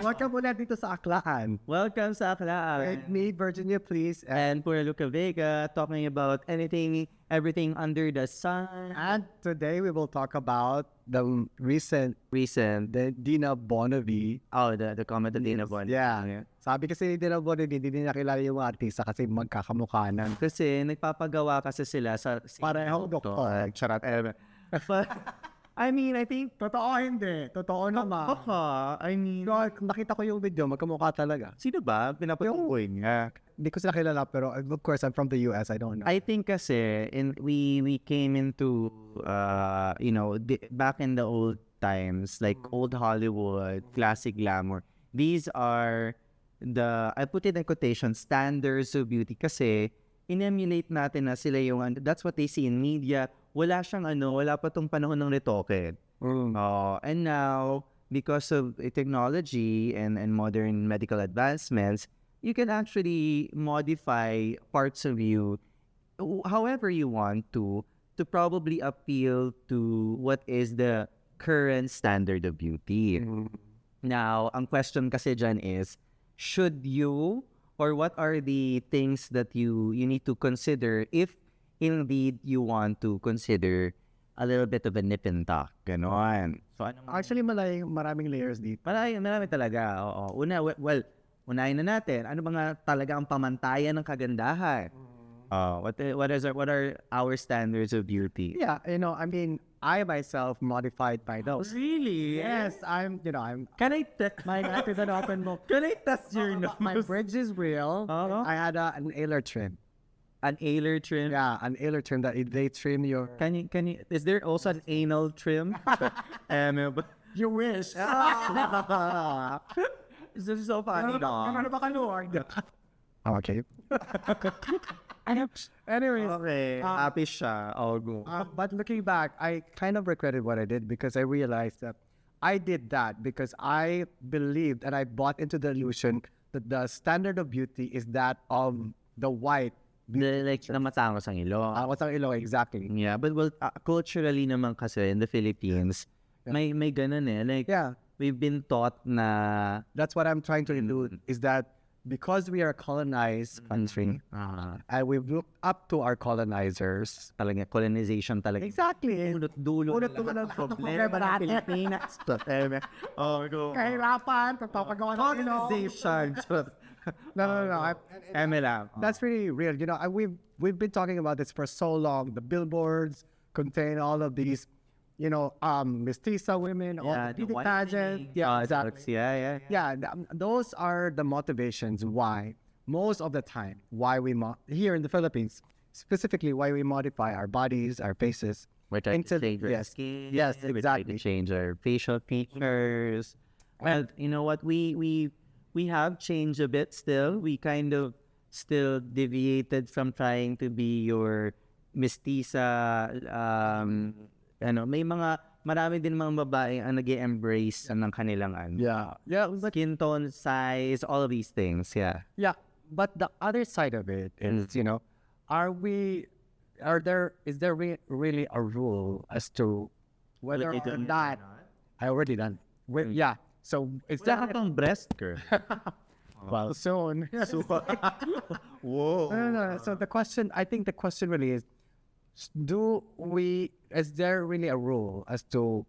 Welcome muna dito sa ACCLAAN. Welcome sa ACCLAAN. With me, Virginia, please. And Pura Luca Vega, talking about everything under the sun. And today we will talk about the recent, the Dina Bonnevie. Oh, the comment of Dina Bonnevie. Yeah. Sabi kasi ni Dina Bonnevie, hindi nila kilala yung mga artista kasi magkakamukha na. Kasi nagpapagawa kasi sila sa... Parehong doktor. Charot. But, I mean, I think... Totoo hindi. Totoo naman. I mean... Nakita ko yung video, magkamukha talaga. Sino ba? Pinapatukoy niya. Hindi ko sila kilala, pero of course, I'm from the US. I don't know. I think kasi we came into, back in the old times, like old Hollywood, classic glamour. These are I put it in quotation, standards of beauty. Kasi, in-emulate natin na sila yung, that's what they see in media. Wala pa tong panahon ng retoke. And now, because of technology and modern medical advancements, you can actually modify parts of you however you want to probably appeal to what is the current standard of beauty. Now, ang question kasi dyan is, should you, or what are the things that you need to consider if indeed you want to consider a little bit of a nip and tuck, ganon. So, Actually, maraming layers dito. Marami talaga, oo. Unahin na natin, ano ba nga talaga ang pamantayan ng kagandahan? What are our standards of beauty? Yeah, I myself modified by those. Really? Yes, I'm. Can I test My mouth is an open book. Can I test your nose? My bridge is real. I had an ailer trim. An ailer trim? Yeah, an ailer trim that they trim your... Can you, is there also an anal trim? You wish. This is so funny, dog. Ano ba ka, Lord? Okay. Anyways. Okay, happy siya. I'll go. But looking back, I kind of regretted what I did because I realized that I did that because I believed and I bought into the illusion that the standard of beauty is that of the white. Like, na matangos ang ilong. What's ang ilong, exactly. Yeah, but culturally naman kasi in the Philippines, may ganun eh. Like, we've been taught na... That's what I'm trying to allude, is that because we are a colonized country, and we've looked up to our colonizers. Talaga, colonization talaga. Exactly. Unot-dulo ng problema ng Pilipinas. Kahirapan, pagpapagawa ng ilong. Colonization. No. That's really real. We've been talking about this for so long. The billboards contain all of these, mestiza women, all the beauty pageants. Yeah, exactly. Yeah. Those are the motivations why, most of the time, why we here in the Philippines, specifically why we modify our bodies, our faces. We're trying to change our skin. Yes, We're exactly. trying to change our facial features. Well, you know what? We have changed a bit still. We kind of still deviated from trying to be your mestiza. Marami din mga babae ang nag-embrace ng kanilang skin tone, size, all of these things. Yeah. Yeah, but the other side of it is, is there really a rule as to whether or not? I already done. Yeah. So is Wala that ka pang breast, girl. well soon? Whoa. No. So I think the question really is, is there really a rule as to,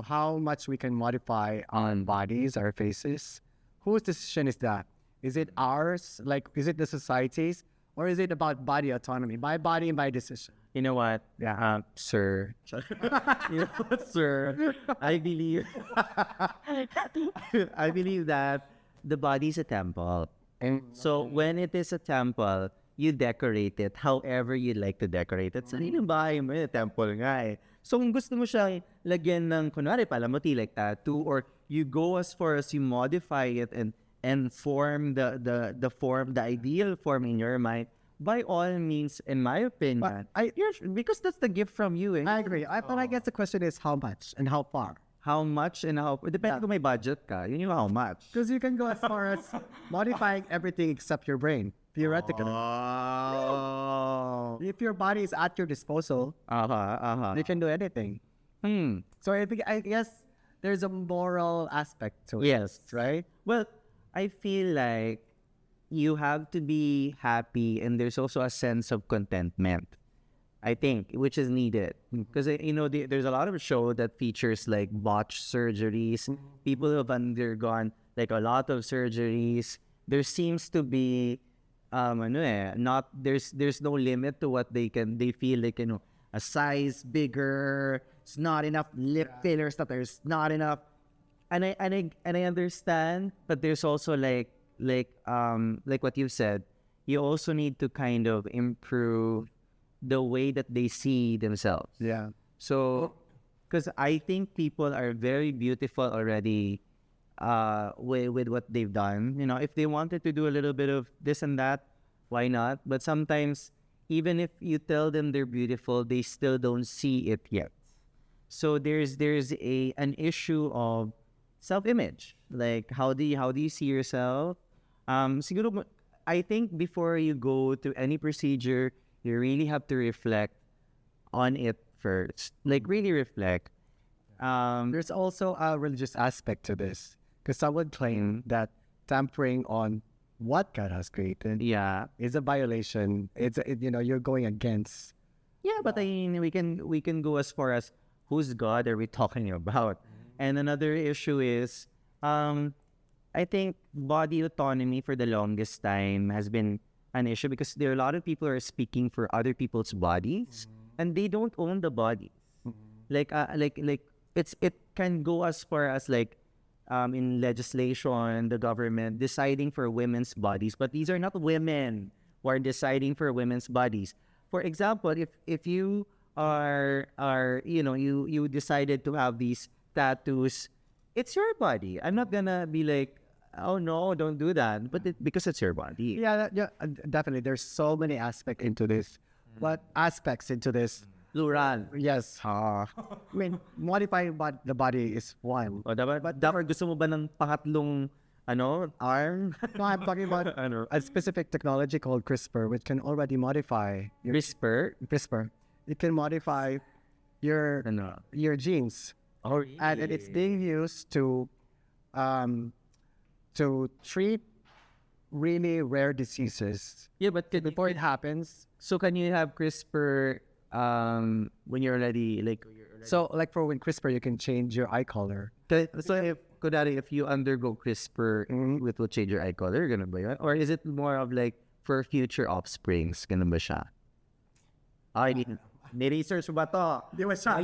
how much we can modify on bodies, our faces? Whose decision is that? Is it ours? Like, is it the society's? Or is it about body autonomy? My body and my decision. You know what? Yeah, sir. You know what, sir? I believe that the body is a temple. And so when it is a temple, you decorate it however you like to decorate it. Sa ng bahay mo, temple nga eh. So kung gusto mo siyang lagyan ng, kunwari, palamuti like tattoo, or you go as far as you modify it and form the form, the ideal form in your mind, by all means, in my opinion, because that's the gift from you. Eh? I agree. But I guess the question is how much and how far. How much and how... Depende kung may budget ka. Yun yung how much. Because you can go as far as modifying everything except your brain, theoretically. Oh. If your body is at your disposal, you can do anything. So I guess there's a moral aspect to it. Yes. Right? Well, I feel like you have to be happy, and there's also a sense of contentment, I think, which is needed. Because, there's a lot of show that features like botched surgeries, people who have undergone like a lot of surgeries. There seems to be, there's no limit to what they feel like, a size bigger, it's not enough lip fillers, that there's not enough. And I understand, but there's also like what you said, you also need to kind of improve the way that they see themselves. Yeah. So, because I think people are very beautiful already with what they've done. If they wanted to do a little bit of this and that, why not? But sometimes, even if you tell them they're beautiful, they still don't see it yet. So there's an issue of self-image. Like, how do you see yourself? Siguro, I think before you go to any procedure, you really have to reflect on it first. Like, really reflect. There's also a religious aspect to this, because some would claim that tampering on what God has created is a violation. You're going against. Yeah, but I mean, we can go as far as, whose God are we talking about? And another issue is, I think body autonomy for the longest time has been an issue, because there are a lot of people who are speaking for other people's bodies, and they don't own the bodies. Like it can go as far as like, in legislation, the government deciding for women's bodies, but these are not women who are deciding for women's bodies. For example, if you are you decided to have these tattoos, it's your body. I'm not gonna be like, oh no, don't do that, but because it's your body. Yeah, definitely. There's so many aspects into this. Plural. Yes. I mean, modifying the body is one. O dapat gusto mo ba ng pangatlong arm? No, I'm talking about a specific technology called CRISPR, which can already modify CRISPR. It can modify your genes. Oh, really? And it's being used to treat really rare diseases. Yeah, but Before it happens. So can you have CRISPR when you're already like? So like for when CRISPR, you can change your eye color. So if you undergo CRISPR, it will change your eye color, ganun ba yun? Or is it more of like for future offsprings, ganun ba siya? Ay, ni-research mo ba to? Di ba siya?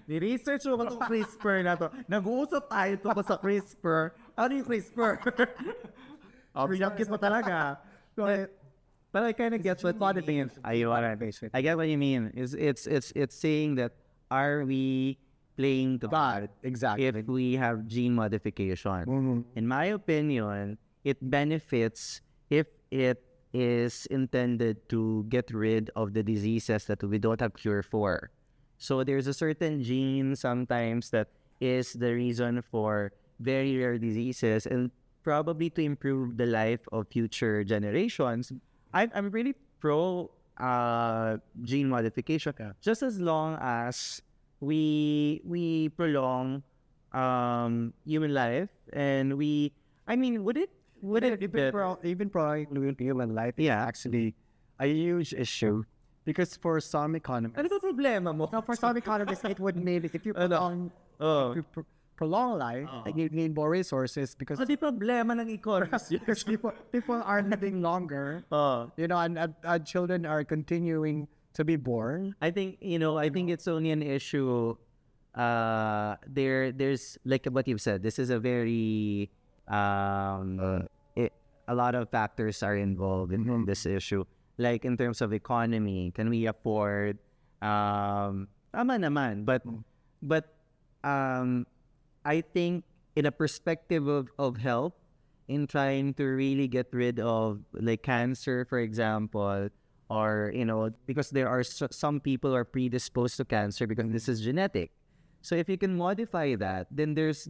Ni-research mo ba itong CRISPR na to? Nag-uusap tayo tungkol sa CRISPR. Ano yung CRISPR? Pinakit mo talaga. But I kind of get what you mean. I get what you mean. It's saying that, are we playing to God? Exactly. If we have gene modification. In my opinion, it benefits if it is intended to get rid of the diseases that we don't have cure for. So there's a certain gene sometimes that is the reason for very rare diseases, and probably to improve the life of future generations. I'm really pro gene modification, just as long as we prolong human life, and would it even prolonging human life is actually a huge issue, because for some economists, ano ba problema mo? no, for some economists, it would mean if you prolong life, you need more resources, because Di problema ng economists. people are living longer. And children are continuing to be born. I think it's only an issue. There's like what you've said. This is a very a lot of factors are involved in this issue. Like in terms of economy, can we afford? Tama naman, but I think in a perspective of health, in trying to really get rid of like cancer, for example, or because there are some people are predisposed to cancer because this is genetic. So if you can modify that, then there's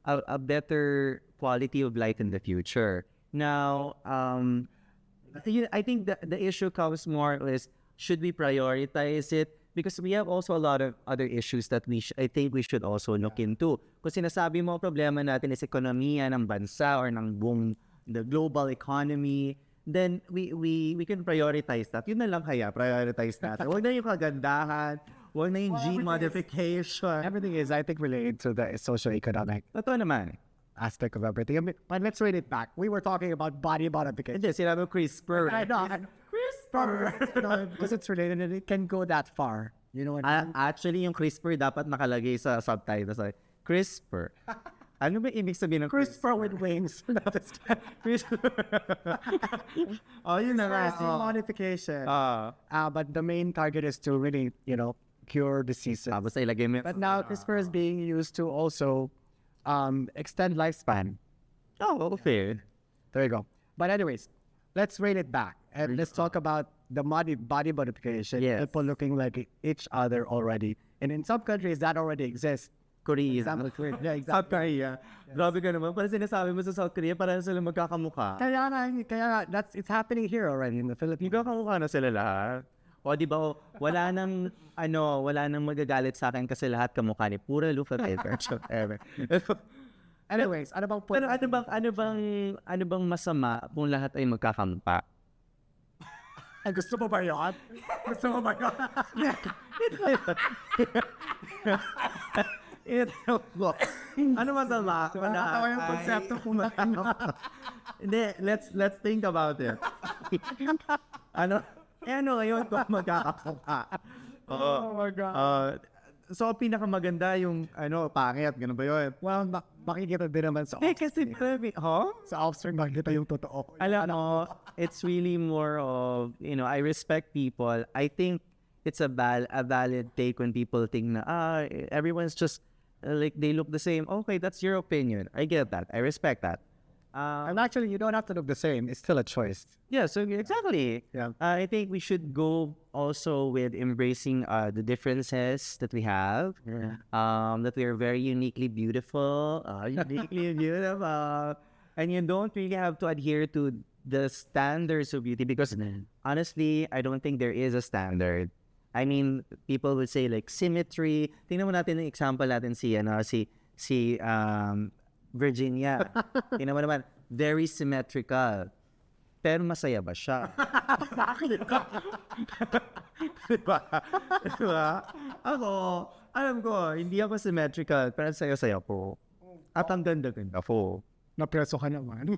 a better quality of life in the future. Now, I think the issue comes more is, should we prioritize it? because we have also a lot of other issues that I think we should also look into. Kung sinasabi mo, problema natin is ekonomiya ng bansa or ng buong the global economy, then we can prioritize that. Yun na lang kaya, prioritize natin. Huwag na yung kagandahan, huwag na yung gene modification. Everything is, I think, related to the socio-economic Totoo naman. aspect of everything. I mean, but let's read it back. We were talking about body modification. Hindi, sinabi mo CRISPR. I know. CRISPR. Because it's related and it can go that far. You know what I mean? Actually, yung CRISPR dapat nakalagay sa subtitles. Like, CRISPR. Ano ba ibig sabihin ng CRISPR with wings. CRISPR? Oh, yun na nga. Gene modification. Ah. But the main target is to really, cure diseases. Tapos ilagay mo. But now CRISPR is being used to also extend lifespan. Oh, fair. There you go. But anyways, let's rate it back and let's talk about the body modification. Yes. People looking like each other already. And in some countries, that already exists. Korea. Example, Korea. Yeah, exactly. South Korea. Grabe ka naman. Parang sinasabi mo sa South Korea, parang sila magkakamukha. Kaya it's happening here already in the Philippines. Magkakamukha na sila lahat. O, di ba, wala nang magagalit sa akin kasi lahat kamukha ni Pura Lufa ever. Anyways, ano bang point? Pero ano bang masama kung lahat ay magkakamukha? Gusto mo ba yun? Gusto mo ba yun? Ano masama? Nakatawa yung konsepto kung ano. Hindi, let's think about it. Ano ngayon kung magkakakamukha? Oh my God. So, pinakamaganda yung, pangit, ganun ba yun? Well, makikita din naman sa Kasi, sa offspring, makikita yung totoo. Alam mo, it's really more of, I respect people. I think it's a valid take when people think na, everyone's just, like, they look the same. Okay, that's your opinion. I get that. I respect that. And actually, you don't have to look the same. It's still a choice. Yeah, so exactly. Yeah. I think we should go also with embracing the differences that we have. Yeah. That we are very uniquely beautiful. And you don't really have to adhere to the standards of beauty because honestly, I don't think there is a standard. I mean, people would say like symmetry. Tingnan mo natin yung example natin si Virginia. Tingnan mo naman, very symmetrical. Pero masaya ba siya? Diba? Ako, alam ko, hindi ako symmetrical, pero saya-saya po. At ang ganda-ganda po. Napreso ka naman.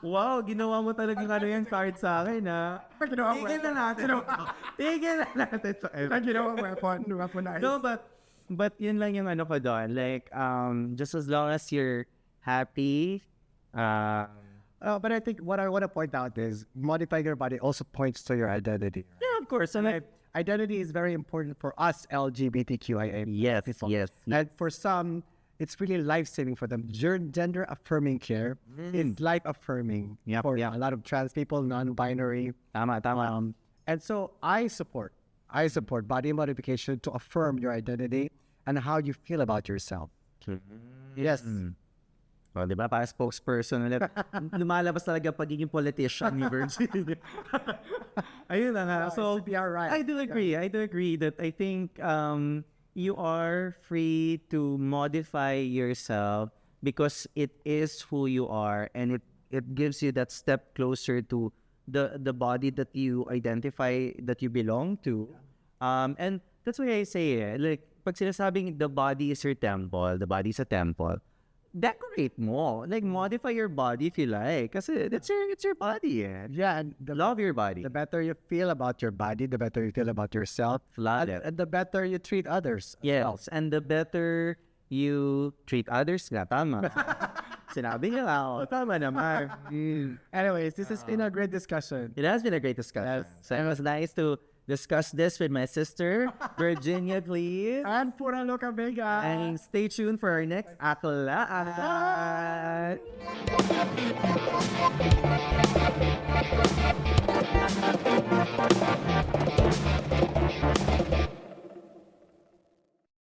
Wow, ginawa mo talagang yung card sa akin, ha? Tigil na natin. Ginawa weapon na. No, but yun lang yung ko doon. Like, just as long as you're happy, but I think what I want to point out is modifying your body also points to your identity. yeah, of course. And Identity is very important for us LGBTQIA people. Yes. And for some, it's really life-saving for them. Gender affirming care is life-affirming for a lot of trans people, non-binary. Tama. And so I support body modification to affirm your identity and how you feel about yourself. Yes. O, di ba? Para spokesperson ulit. Lumalabas talaga pagiging politician ni Virginia. Ayun na nga. So, be all right. I do agree that I think you are free to modify yourself because it is who you are and it gives you that step closer to the body that you identify that you belong to. And that's why I say, like, pag sinasabing the body is your temple, the body is a temple, decorate mo. Like, modify your body if you like. Kasi it's your body. Yeah, and Love your body. the better you feel about your body, the better you feel about yourself. And the better you treat others. Yes, and the better you treat others nga, tama. Sinabi niya ako, tama naman. Anyways, this has been a great discussion. It has been a great discussion. So it was nice to discuss this with my sister, Virginia, please. And Pura Loca Vega. And stay tuned for our next ACCLAAN.